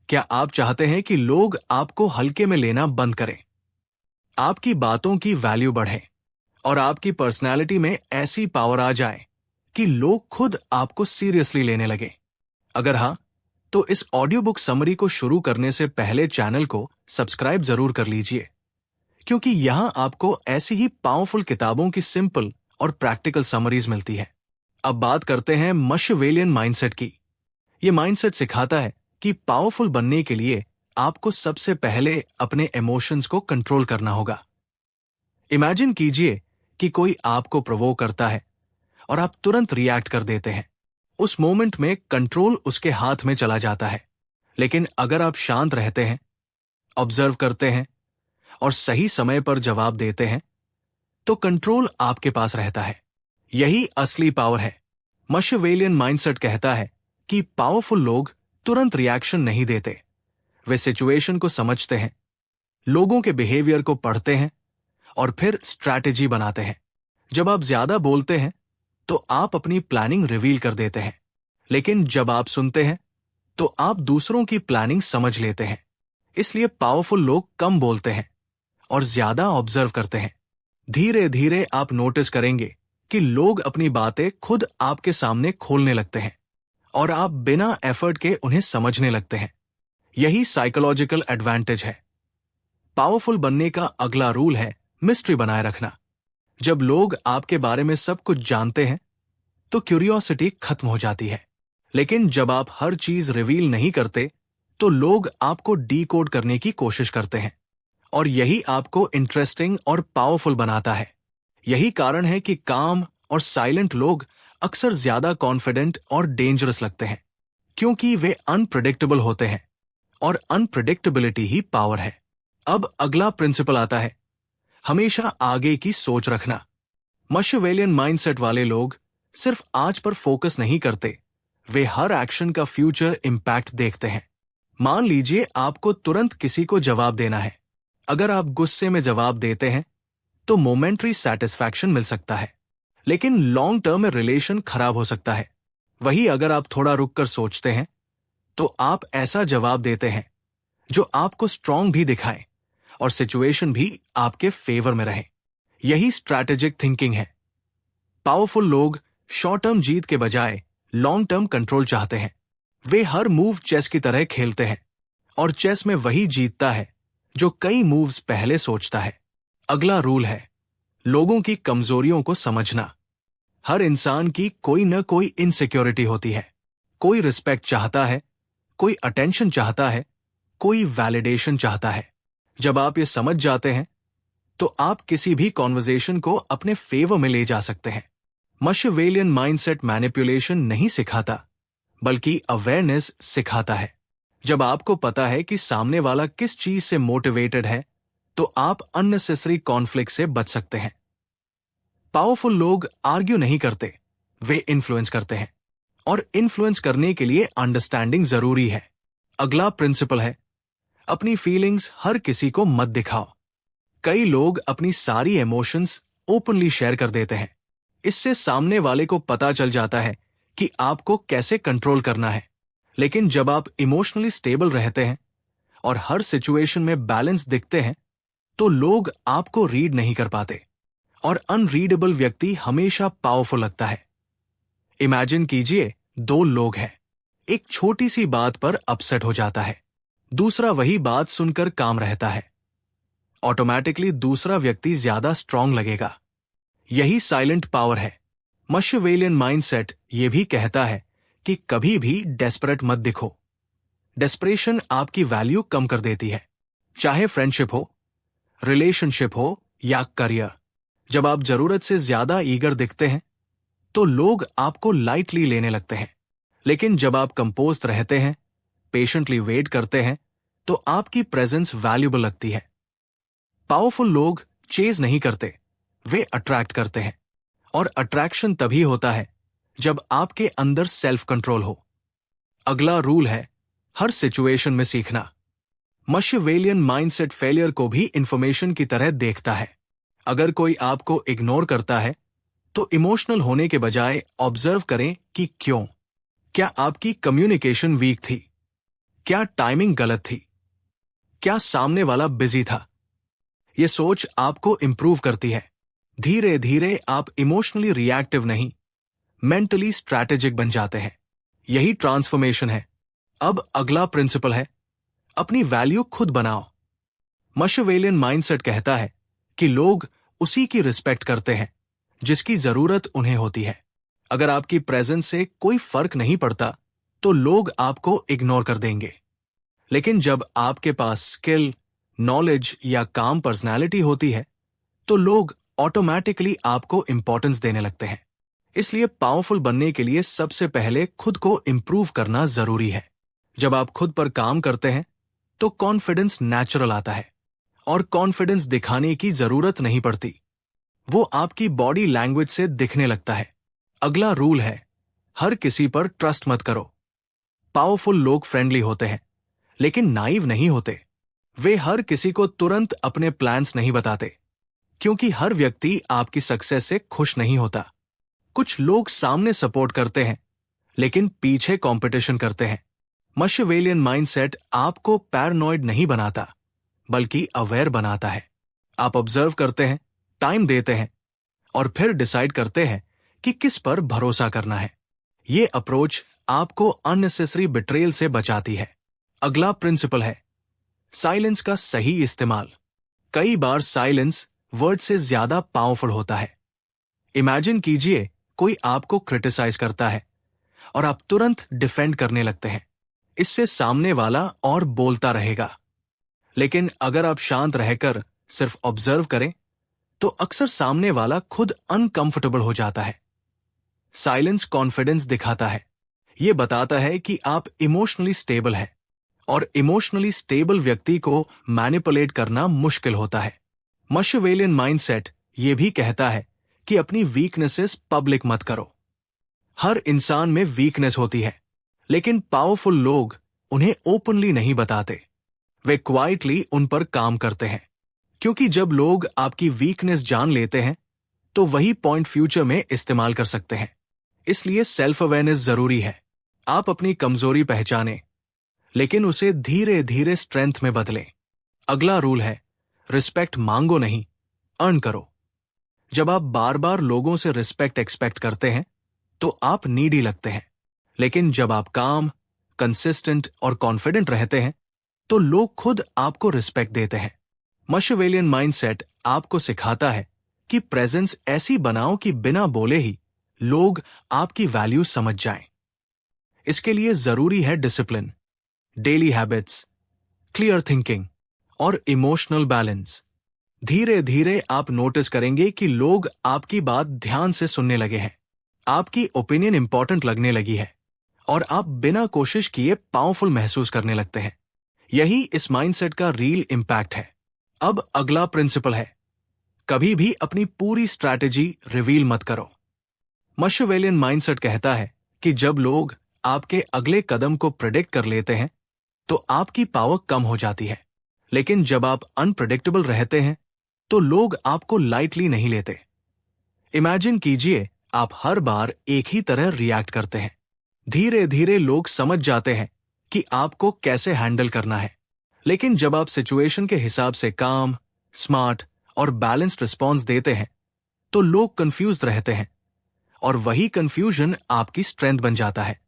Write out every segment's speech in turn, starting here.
क्या आप चाहते हैं कि लोग आपको हल्के में लेना बंद करें, आपकी बातों की वैल्यू बढ़े और आपकी पर्सनैलिटी में ऐसी पावर आ जाए कि लोग खुद आपको सीरियसली लेने लगे? अगर हाँ, तो इस ऑडियो बुक समरी को शुरू करने से पहले चैनल को सब्सक्राइब जरूर कर लीजिए, क्योंकि यहां आपको ऐसी ही पावरफुल किताबों की सिंपल और प्रैक्टिकल समरीज मिलती है। अब बात करते हैं मशिवेलियन माइंडसेट की। यह माइंडसेट सिखाता है कि पावरफुल बनने के लिए आपको सबसे पहले अपने इमोशंस को कंट्रोल करना होगा। इमेजिन कीजिए कि कोई आपको प्रोवोक करता है और आप तुरंत रिएक्ट कर देते हैं। उस मोमेंट में कंट्रोल उसके हाथ में चला जाता है। लेकिन अगर आप शांत रहते हैं, ऑब्जर्व करते हैं और सही समय पर जवाब देते हैं, तो कंट्रोल आपके पास रहता है। यही असली पावर है। मशिवेलियन माइंडसेट कहता है कि पावरफुल लोग तुरंत रिएक्शन नहीं देते। वे सिचुएशन को समझते हैं, लोगों के बिहेवियर को पढ़ते हैं और फिर स्ट्रैटेजी बनाते हैं। जब आप ज्यादा बोलते हैं तो आप अपनी प्लानिंग रिवील कर देते हैं, लेकिन जब आप सुनते हैं तो आप दूसरों की प्लानिंग समझ लेते हैं। इसलिए पावरफुल लोग कम बोलते हैं और ज्यादा ऑब्जर्व करते हैं। धीरे धीरे आप नोटिस करेंगे कि लोग अपनी बातें खुद आपके सामने खोलने लगते हैं और आप बिना एफर्ट के उन्हें समझने लगते हैं। यही साइकोलॉजिकल एडवांटेज है। पावरफुल बनने का अगला रूल है मिस्ट्री बनाए रखना। जब लोग आपके बारे में सब कुछ जानते हैं तो क्यूरियोसिटी खत्म हो जाती है, लेकिन जब आप हर चीज रिवील नहीं करते तो लोग आपको डीकोड करने की कोशिश करते हैं, और यही आपको इंटरेस्टिंग और पावरफुल बनाता है। यही कारण है कि काम और साइलेंट लोग अक्सर ज्यादा कॉन्फिडेंट और डेंजरस लगते हैं, क्योंकि वे अनप्रेडिक्टेबल होते हैं और अनप्रेडिक्टेबिलिटी ही पावर है। अब अगला प्रिंसिपल आता है, हमेशा आगे की सोच रखना। मशिवेलियन माइंडसेट वाले लोग सिर्फ आज पर फोकस नहीं करते, वे हर एक्शन का फ्यूचर इंपैक्ट देखते हैं। मान लीजिए आपको तुरंत किसी को जवाब देना है। अगर आप गुस्से में जवाब देते हैं तो मोमेंट्री सेटिस्फैक्शन मिल सकता है, लेकिन लॉन्ग टर्म में रिलेशन खराब हो सकता है। वही अगर आप थोड़ा रुककर सोचते हैं तो आप ऐसा जवाब देते हैं जो आपको स्ट्रांग भी दिखाए और सिचुएशन भी आपके फेवर में रहे। यही स्ट्रैटेजिक थिंकिंग है। पावरफुल लोग शॉर्ट टर्म जीत के बजाय लॉन्ग टर्म कंट्रोल चाहते हैं। वे हर मूव चेस की तरह खेलते हैं और चेस में वही जीतता है जो कई मूव्स पहले सोचता है। अगला रूल है लोगों की कमजोरियों को समझना। हर इंसान की कोई न कोई इनसिक्योरिटी होती है। कोई रिस्पेक्ट चाहता है, कोई अटेंशन चाहता है, कोई वैलिडेशन चाहता है। जब आप ये समझ जाते हैं तो आप किसी भी कॉन्वर्सेशन को अपने फेवर में ले जा सकते हैं। मशिवेलियन माइंडसेट मैनिपुलेशन नहीं सिखाता, बल्कि अवेयरनेस सिखाता है। जब आपको पता है कि सामने वाला किस चीज से मोटिवेटेड है, तो आप अननेसेसरी कॉन्फ्लिक्ट से बच सकते हैं। पावरफुल लोग आर्ग्यू नहीं करते, वे इन्फ्लुएंस करते हैं, और इन्फ्लुएंस करने के लिए अंडरस्टैंडिंग जरूरी है। अगला प्रिंसिपल है अपनी फीलिंग्स हर किसी को मत दिखाओ। कई लोग अपनी सारी इमोशंस ओपनली शेयर कर देते हैं। इससे सामने वाले को पता चल जाता है कि आपको कैसे कंट्रोल करना है। लेकिन जब आप इमोशनली स्टेबल रहते हैं और हर सिचुएशन में बैलेंस दिखते हैं, तो लोग आपको रीड नहीं कर पाते, और अनरीडेबल व्यक्ति हमेशा पावरफुल लगता है। इमेजिन कीजिए दो लोग हैं, एक छोटी सी बात पर अपसेट हो जाता है, दूसरा वही बात सुनकर काम रहता है। ऑटोमेटिकली दूसरा व्यक्ति ज्यादा स्ट्रांग लगेगा। यही साइलेंट पावर है। मशिवेलियन माइंडसेट ये भी कहता है कि कभी भी डेस्परेट मत दिखो। डेस्परेशन आपकी वैल्यू कम कर देती है, चाहे फ्रेंडशिप हो, रिलेशनशिप हो या करियर। जब आप जरूरत से ज्यादा ईगर दिखते हैं तो लोग आपको लाइटली लेने लगते हैं, लेकिन जब आप कंपोज्ड रहते हैं, पेशेंटली वेट करते हैं, तो आपकी प्रेजेंस वैल्यूबल लगती है। पावरफुल लोग चेज नहीं करते, वे अट्रैक्ट करते हैं, और अट्रैक्शन तभी होता है जब आपके अंदर सेल्फ कंट्रोल हो। अगला रूल है हर सिचुएशन में सीखना। मशिवेलियन माइंडसेट फेलियर को भी इंफॉर्मेशन की तरह देखता है। अगर कोई आपको इग्नोर करता है तो इमोशनल होने के बजाय ऑब्जर्व करें कि क्यों। क्या आपकी कम्युनिकेशन वीक थी? क्या टाइमिंग गलत थी? क्या सामने वाला बिजी था? ये सोच आपको इंप्रूव करती है। धीरे धीरे आप इमोशनली रिएक्टिव नहीं, मेंटली स्ट्रैटेजिक बन जाते हैं। यही ट्रांसफॉर्मेशन है। अब अगला प्रिंसिपल है, अपनी वैल्यू खुद बनाओ। मशिवेलियन माइंडसेट कहता है कि लोग उसी की रिस्पेक्ट करते हैं जिसकी जरूरत उन्हें होती है। अगर आपकी प्रेजेंस से कोई फर्क नहीं पड़ता तो लोग आपको इग्नोर कर देंगे। लेकिन जब आपके पास स्किल, नॉलेज या काम पर्सनैलिटी होती है तो लोग ऑटोमेटिकली आपको इंपॉर्टेंस देने लगते हैं। इसलिए पावरफुल बनने के लिए सबसे पहले खुद को इंप्रूव करना जरूरी है। जब आप खुद पर काम करते हैं तो कॉन्फिडेंस नेचुरल आता है और कॉन्फिडेंस दिखाने की जरूरत नहीं पड़ती, वो आपकी बॉडी लैंग्वेज से दिखने लगता है। अगला रूल है, हर किसी पर ट्रस्ट मत करो। पावरफुल लोग फ्रेंडली होते हैं लेकिन नाइव नहीं होते। वे हर किसी को तुरंत अपने प्लान्स नहीं बताते, क्योंकि हर व्यक्ति आपकी सक्सेस से खुश नहीं होता। कुछ लोग सामने सपोर्ट करते हैं लेकिन पीछे कंपटीशन करते हैं। मशिवेलियन माइंडसेट आपको पैरानॉइड नहीं बनाता बल्कि अवेयर बनाता है। आप ऑब्जर्व करते हैं, टाइम देते हैं और फिर डिसाइड करते हैं कि किस पर भरोसा करना है। ये अप्रोच आपको अननेसेसरी बिट्रेयल से बचाती है। अगला प्रिंसिपल है, साइलेंस का सही इस्तेमाल। कई बार साइलेंस वर्ड से ज्यादा पावरफुल होता है। इमेजिन कीजिए कोई आपको क्रिटिसाइज करता है और आप तुरंत डिफेंड करने लगते हैं। इससे सामने वाला और बोलता रहेगा। लेकिन अगर आप शांत रहकर सिर्फ ऑब्जर्व करें तो अक्सर सामने वाला खुद अनकंफर्टेबल हो जाता है। साइलेंस कॉन्फिडेंस दिखाता है। यह बताता है कि आप इमोशनली स्टेबल हैं और इमोशनली स्टेबल व्यक्ति को मैनिपुलेट करना मुश्किल होता है। मशिवेलियन माइंडसेट यह भी कहता है कि अपनी वीकनेसेस पब्लिक मत करो। हर इंसान में वीकनेस होती है, लेकिन पावरफुल लोग उन्हें ओपनली नहीं बताते। वे क्वाइटली उन पर काम करते हैं, क्योंकि जब लोग आपकी वीकनेस जान लेते हैं तो वही पॉइंट फ्यूचर में इस्तेमाल कर सकते हैं। इसलिए सेल्फ अवेयरनेस जरूरी है। आप अपनी कमजोरी पहचानें, लेकिन उसे धीरे धीरे स्ट्रेंथ में बदलें। अगला रूल है, रिस्पेक्ट मांगो नहीं, अर्न करो। जब आप बार बार लोगों से रिस्पेक्ट एक्सपेक्ट करते हैं तो आप नीडी लगते हैं। लेकिन जब आप काम, कंसिस्टेंट और कॉन्फिडेंट रहते हैं तो लोग खुद आपको रिस्पेक्ट देते हैं। मशिवेलियन माइंडसेट आपको सिखाता है कि प्रेजेंस ऐसी बनाओ कि बिना बोले ही लोग आपकी वैल्यू समझ जाएं। इसके लिए जरूरी है discipline, daily habits, clear thinking और इमोशनल बैलेंस। धीरे धीरे आप नोटिस करेंगे कि लोग आपकी बात ध्यान से सुनने लगे हैं, आपकी ओपिनियन इंपॉर्टेंट लगने लगी है और आप बिना कोशिश किए पावरफुल महसूस करने लगते हैं। यही इस माइंडसेट का रियल इंपैक्ट है। अब अगला प्रिंसिपल है, कभी भी अपनी पूरी स्ट्रैटेजी रिवील मत करो। मशिवेलियन माइंडसेट कहता है कि जब लोग आपके अगले कदम को प्रेडिक्ट कर लेते हैं तो आपकी पावर कम हो जाती है। लेकिन जब आप अनप्रेडिक्टेबल रहते हैं तो लोग आपको लाइटली नहीं लेते। इमेजिन कीजिए आप हर बार एक ही तरह रिएक्ट करते हैं। धीरे धीरे लोग समझ जाते हैं कि आपको कैसे हैंडल करना है। लेकिन जब आप सिचुएशन के हिसाब से काम, स्मार्ट और बैलेंस्ड रिस्पॉन्स देते हैं तो लोग कंफ्यूज्ड रहते हैं और वही कंफ्यूजन आपकी स्ट्रेंथ बन जाता है।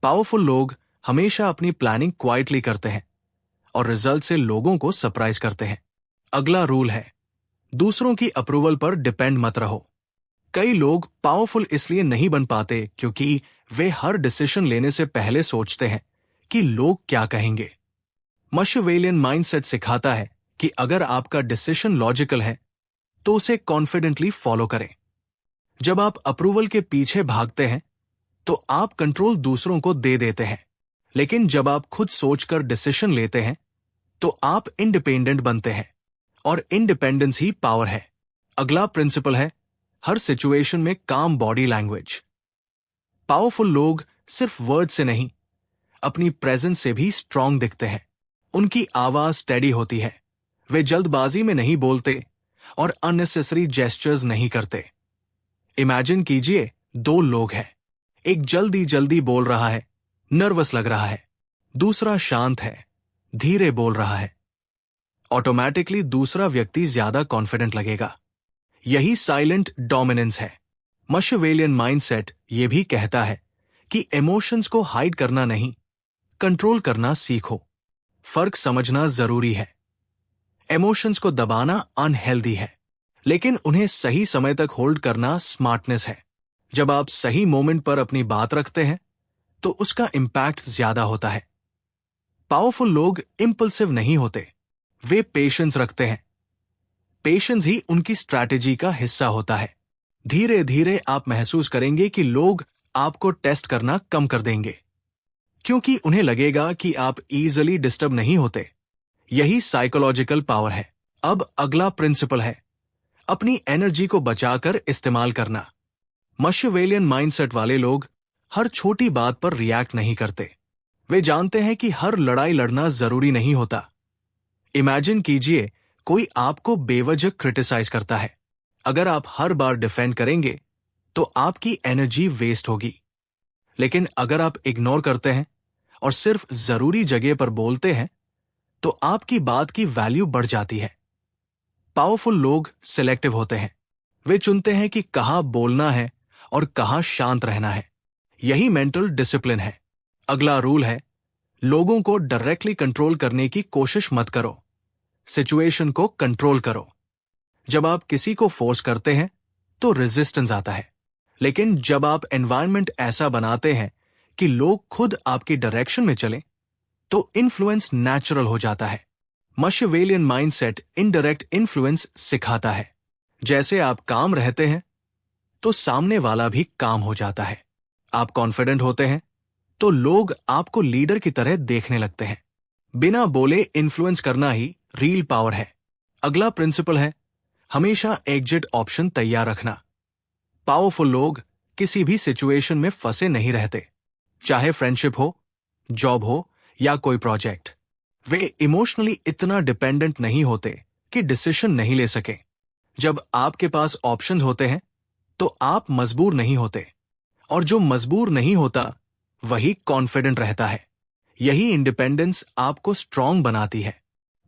पावरफुल लोग हमेशा अपनी प्लानिंग क्वाइटली करते हैं और रिजल्ट से लोगों को सरप्राइज करते हैं। अगला रूल है, दूसरों की अप्रूवल पर डिपेंड मत रहो। कई लोग पावरफुल इसलिए नहीं बन पाते क्योंकि वे हर डिसीजन लेने से पहले सोचते हैं कि लोग क्या कहेंगे। मशिवेलियन माइंडसेट सिखाता है कि अगर आपका डिसीजन लॉजिकल है तो उसे कॉन्फिडेंटली फॉलो करें। जब आप अप्रूवल के पीछे भागते हैं तो आप कंट्रोल दूसरों को दे देते हैं। लेकिन जब आप खुद सोचकर डिसीजन लेते हैं तो आप इंडिपेंडेंट बनते हैं और इंडिपेंडेंस ही पावर है। अगला प्रिंसिपल है, हर सिचुएशन में काम बॉडी लैंग्वेज। पावरफुल लोग सिर्फ वर्ड से नहीं, अपनी प्रेजेंस से भी स्ट्रांग दिखते हैं। उनकी आवाज स्टेडी होती है, वे जल्दबाजी में नहीं बोलते और अननेसेसरी जेस्चर्स नहीं करते। इमेजिन कीजिए दो लोग हैं, एक जल्दी जल्दी बोल रहा है, नर्वस लग रहा है, दूसरा शांत है, धीरे बोल रहा है। ऑटोमेटिकली दूसरा व्यक्ति ज्यादा कॉन्फिडेंट लगेगा। यही साइलेंट डोमिनेंस है। मशिवेलियन माइंडसेट ये भी कहता है कि इमोशंस को हाइड करना नहीं, कंट्रोल करना सीखो। फर्क समझना जरूरी है। इमोशंस को दबाना अनहेल्दी है, लेकिन उन्हें सही समय तक होल्ड करना स्मार्टनेस है। जब आप सही मोमेंट पर अपनी बात रखते हैं तो उसका इंपैक्ट ज्यादा होता है। पावरफुल लोग इंपल्सिव नहीं होते, वे पेशेंस रखते हैं। पेशेंस ही उनकी स्ट्रैटेजी का हिस्सा होता है। धीरे धीरे आप महसूस करेंगे कि लोग आपको टेस्ट करना कम कर देंगे, क्योंकि उन्हें लगेगा कि आप इजीली डिस्टर्ब नहीं होते। यही साइकोलॉजिकल पावर है। अब अगला प्रिंसिपल है अपनी एनर्जी को बचाकर इस्तेमाल करना। मशिवेलियन माइंडसेट वाले लोग हर छोटी बात पर रिएक्ट नहीं करते। वे जानते हैं कि हर लड़ाई लड़ना जरूरी नहीं होता। इमेजिन कीजिए कोई आपको बेवजह क्रिटिसाइज करता है। अगर आप हर बार डिफेंड करेंगे तो आपकी एनर्जी वेस्ट होगी। लेकिन अगर आप इग्नोर करते हैं और सिर्फ जरूरी जगह पर बोलते हैं तो आपकी बात की वैल्यू बढ़ जाती है। पावरफुल लोग सिलेक्टिव होते हैं। वे चुनते हैं कि कहां बोलना है और कहां शांत रहना है। यही मेंटल डिसिप्लिन है। अगला रूल है लोगों को डायरेक्टली कंट्रोल करने की कोशिश मत करो, सिचुएशन को कंट्रोल करो। जब आप किसी को फोर्स करते हैं तो रेजिस्टेंस आता है, लेकिन जब आप एनवायरनमेंट ऐसा बनाते हैं कि लोग खुद आपकी डायरेक्शन में चलें तो इन्फ्लुएंस नेचुरल हो जाता है। मशिवेलियन माइंडसेट इनडायरेक्ट इन्फ्लुएंस सिखाता है। जैसे आप काम रहते हैं तो सामने वाला भी काम हो जाता है। आप कॉन्फिडेंट होते हैं तो लोग आपको लीडर की तरह देखने लगते हैं। बिना बोले इन्फ्लुएंस करना ही रियल पावर है। अगला प्रिंसिपल है हमेशा एग्जिट ऑप्शन तैयार रखना। पावरफुल लोग किसी भी सिचुएशन में फंसे नहीं रहते, चाहे फ्रेंडशिप हो, जॉब हो या कोई प्रोजेक्ट। वे इमोशनली इतना डिपेंडेंट नहीं होते कि डिसीजन नहीं ले सके। जब आपके पास ऑप्शन होते हैं तो आप मजबूर नहीं होते, और जो मजबूर नहीं होता वही कॉन्फिडेंट रहता है। यही इंडिपेंडेंस आपको स्ट्रांग बनाती है।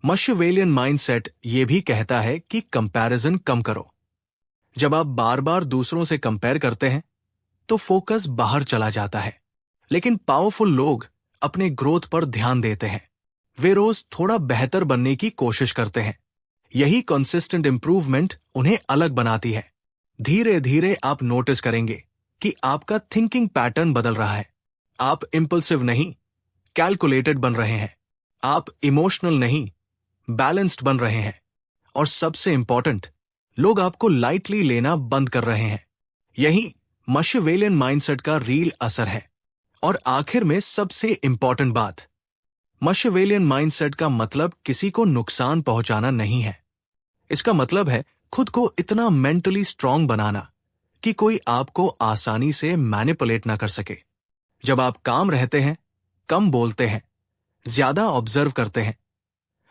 मशिवेलियन माइंडसेट ये भी कहता है कि कंपैरिजन कम करो। जब आप बार बार दूसरों से कंपेयर करते हैं तो फोकस बाहर चला जाता है। लेकिन पावरफुल लोग अपने ग्रोथ पर ध्यान देते हैं। वे रोज थोड़ा बेहतर बनने की कोशिश करते हैं। यही कंसिस्टेंट इंप्रूवमेंट उन्हें अलग बनाती है। धीरे धीरे आप नोटिस करेंगे कि आपका थिंकिंग पैटर्न बदल रहा है। आप इंपल्सिव नहीं, कैलकुलेटेड बन रहे हैं। आप इमोशनल नहीं, बैलेंस्ड बन रहे हैं। और सबसे इंपॉर्टेंट, लोग आपको लाइटली लेना बंद कर रहे हैं। यही मशिवेलियन माइंडसेट का रियल असर है। और आखिर में सबसे इंपॉर्टेंट बात, मशिवेलियन माइंडसेट का मतलब किसी को नुकसान पहुंचाना नहीं है। इसका मतलब है खुद को इतना मेंटली स्ट्रांग बनाना कि कोई आपको आसानी से मैनिपुलेट ना कर सके। जब आप काम रहते हैं, कम बोलते हैं, ज्यादा ऑब्जर्व करते हैं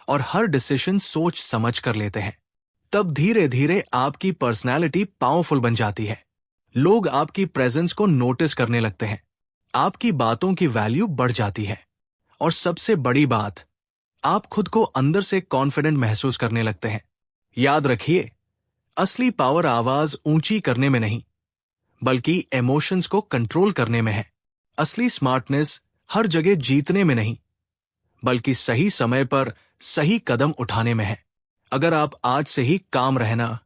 और हर डिसीजन सोच समझ कर लेते हैं, तब धीरे धीरे आपकी पर्सनैलिटी पावरफुल बन जाती है। लोग आपकी प्रेजेंस को नोटिस करने लगते हैं। आपकी बातों की वैल्यू बढ़ जाती है। और सबसे बड़ी बात, आप खुद को अंदर से कॉन्फिडेंट महसूस करने लगते हैं। याद रखिए, असली पावर आवाज ऊंची करने में नहीं, बल्कि इमोशंस को कंट्रोल करने में है। असली स्मार्टनेस हर जगह जीतने में नहीं, बल्कि सही समय पर सही कदम उठाने में है। अगर आप आज से ही काम रहना,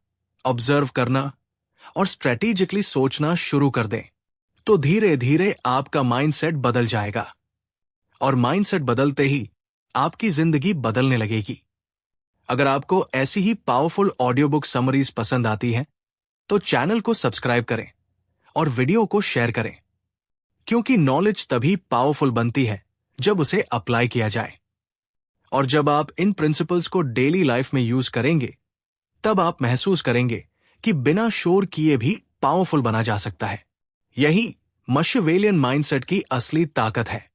ऑब्जर्व करना और स्ट्रेटेजिकली सोचना शुरू कर दें, तो धीरे धीरे आपका माइंडसेट बदल जाएगा। और माइंडसेट बदलते ही आपकी जिंदगी बदलने लगेगी। अगर आपको ऐसी ही पावरफुल ऑडियो बुक समरीज पसंद आती हैं, तो चैनल को सब्सक्राइब करें और वीडियो को शेयर करें, क्योंकि नॉलेज तभी पावरफुल बनती है जब उसे अप्लाई किया जाए। और जब आप इन प्रिंसिपल्स को डेली लाइफ में यूज करेंगे, तब आप महसूस करेंगे कि बिना शोर किए भी पावरफुल बना जा सकता है। यही मशिवेलियन माइंडसेट की असली ताकत है।